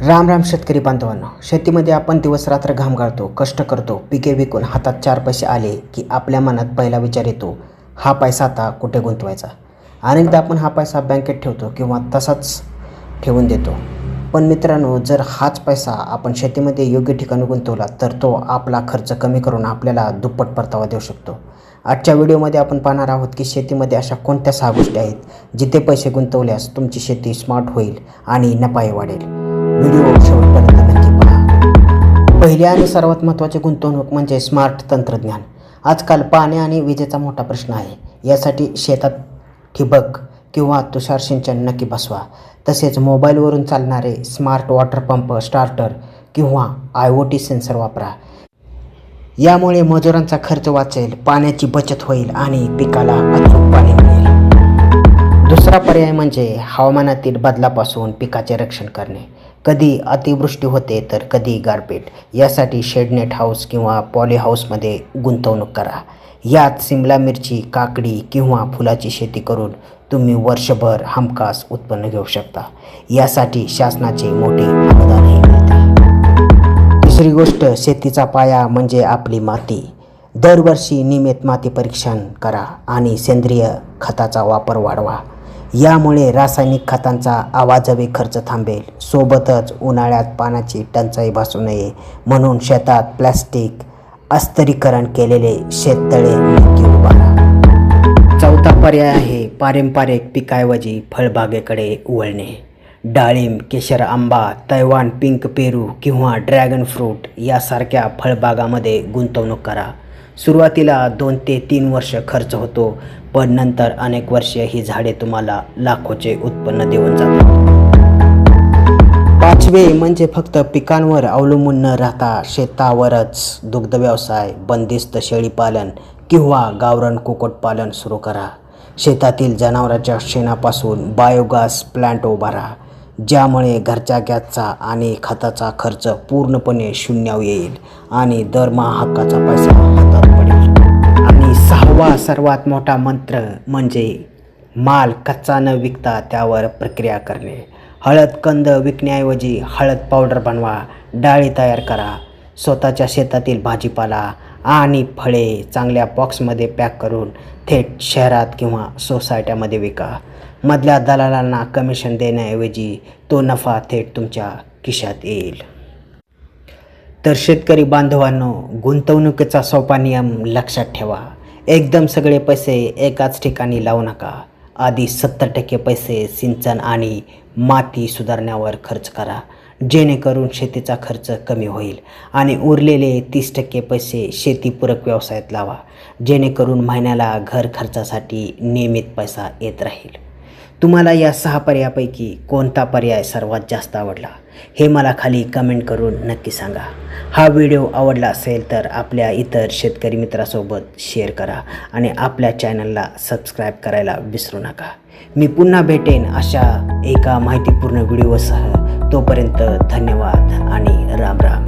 राम राम शेतकरी बांधवांनो, शेतीमध्ये आपण दिवस रात्र घाम गाळतो, कष्ट करतो, पिके विकून हातात 4 पैसे आले की आपल्या मनात पहिला विचार येतो, हा पैसा आता कुठे गुंतवायचा. अनेकदा आपण हा पैसा बँकेत ठेवतो किंवा तसाच ठेवून देतो. पण मित्रांनो, जर हाच पैसा आपण शेतीमध्ये योग्य ठिकाणी गुंतवला तर तो आपला खर्च कमी करून आपल्याला दुप्पट परतावा देऊ शकतो. आजच्या व्हिडिओमध्ये आपण पाहणार आहोत की शेतीमध्ये अशा कोणत्या 6 गोष्टी आहेत जिथे पैसे गुंतवल्यास तुमची शेती स्मार्ट होईल आणि नफाही वाढेल. व्हिडिओ शेवटपर्यंत नक्की पहा. पहिली आणि सर्वात महत्त्वाची गुंतवणूक म्हणजे स्मार्ट तंत्रज्ञान. आजकाल पाणी आणि विजेचा मोठा प्रश्न आहे. यासाठी शेतात ठिबक किंवा तुषार सिंचन नक्की बसवा. तसेच मोबाईलवरून चालणारे स्मार्ट वॉटर पंप, स्टार्टर किंवा IoT सेन्सर वापरा. यामुळे मजुरांचा खर्च वाचेल, पाण्याची बचत होईल आणि पिकाला अचूक पाणी मिळेल. दुसरा पर्याय म्हणजे हवामानातील बदलापासून पिकाचे रक्षण करणे. कधी अतिवृष्टी होते तर कधी गारपीट. यासाठी शेडनेट हाऊस किंवा पॉली हाऊसमध्ये गुंतवणूक करा. यात सिमला मिरची, काकडी किंवा फुलाची शेती करून तुम्ही वर्षभर हमखास उत्पन्न घेऊ शकता. यासाठी शासनाचे मोठे अनुदानही मिळते. तिसरी गोष्ट, शेतीचा पाया म्हणजे आपली माती. दरवर्षी नियमित माती परीक्षण करा आणि सेंद्रिय खताचा वापर वाढवा. यामुळे रासायनिक खतांचा अवाजवी खर्च थांबेल. सोबतच उन्हाळ्यात पाण्याची टंचाई भासू नये म्हणून शेतात प्लॅस्टिक अस्तरीकरण केलेले शेततळे नक्की उभारा. चौथा पर्याय आहे पारंपरिक पिकाऐवजी फळबागेकडे वळणे. डाळिंब, केशर आंबा, तैवान पिंक पेरू किंवा ड्रॅगन फ्रूट यासारख्या फळबागामध्ये गुंतवणूक करा. सुरुवातीला 2 ते 3 वर्ष खर्च होतो, पण नंतर अनेक वर्षे ही झाडे तुम्हाला लाखोचे उत्पन्न देऊन जातात. पाचवे म्हणजे फक्त पिकांवर अवलंबून न राहता शेतावरच दुग्ध व्यवसाय, बंदिस्त शेळीपालन किंवा गावरान कुक्कुटपालन सुरू करा. शेतातील जनावरांच्या शेणापासून बायोगॅस प्लांट उभारा, ज्यामुळे घरच्या गॅसचा आणि खताचा खर्च पूर्णपणे शून्यावर येईल आणि दरमहा हक्काचा पैसा हातात पडेल. आणि 6वा सर्वात मोठा मंत्र म्हणजे माल कच्चा न विकता त्यावर प्रक्रिया करणे. हळद कंद विकण्याऐवजी हळद पावडर बनवा, डाळी तयार करा. स्वतःच्या शेतातील भाजीपाला आणि फळे चांगल्या बॉक्समध्ये पॅक करून थेट शहरात किंवा सोसायट्यामध्ये विका. मधल्या दलालांना कमिशन देण्याऐवजी तो नफा थेट तुमच्या खिशात येईल. तर शेतकरी बांधवांनो, गुंतवणुकीचा सोपा नियम लक्षात ठेवा. एकदम सगळे पैसे एकाच ठिकाणी लावू नका. आधी 70% पैसे सिंचन आणि माती सुधारण्यावर खर्च करा, जेणेकरून शेतीचा खर्च कमी होईल. आणि उरलेले 30% पैसे शेतीपूरक व्यवसायात लावा, जेणेकरून महिन्याला घर खर्चासाठी नियमित पैसा येत राहील. तुम्हाला या 6 पर्यायापैकी कोणता पर्याय सर्वात जास्त आवडला हे मला खाली कमेंट करून नक्की सांगा. हा व्हिडिओ आवडला असेल तर आपल्या इतर शेतकरी मित्रासोबत शेअर करा आणि आपल्या चॅनलला सबस्क्राईब करायला विसरू नका. मी पुन्हा भेटेन अशा एका माहितीपूर्ण व्हिडिओसह. तोपर्यंत धन्यवाद आणि राम राम.